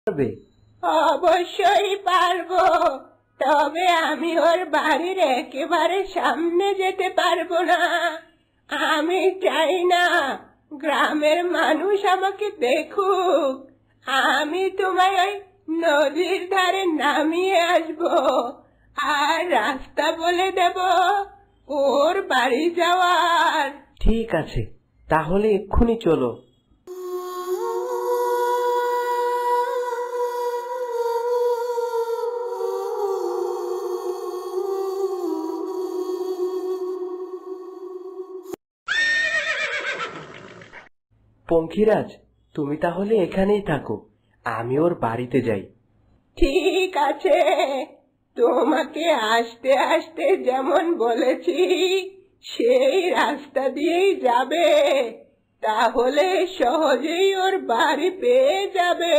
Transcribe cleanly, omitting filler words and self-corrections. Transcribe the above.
পারবে? অবশ্যই পারবো, তবে আমি ওর বাড়ির একেবারে সামনে যেতে পারবো না। আমি চাই না গ্রামের মানুষ আমাকে দেখুক। আমি তোমায় ওই নদীর ধারে নামিয়ে আসবো, আর রাস্তা বলে দেব ওর বাড়ি যাওয়ার। ঠিক আছে, তাহলে এক্ষুনি চলো। পঙ্খিরাজ, তুমি তাহলে এখানেই থাকো, আমি ওর বাড়িতে যাই। ঠিক আছে, তোমাকে আসতে আসতে যেমন বলেছি সেই রাস্তা দিয়েই যাবে, তাহলে সহজেই ওর বাড়ি পেয়ে যাবে।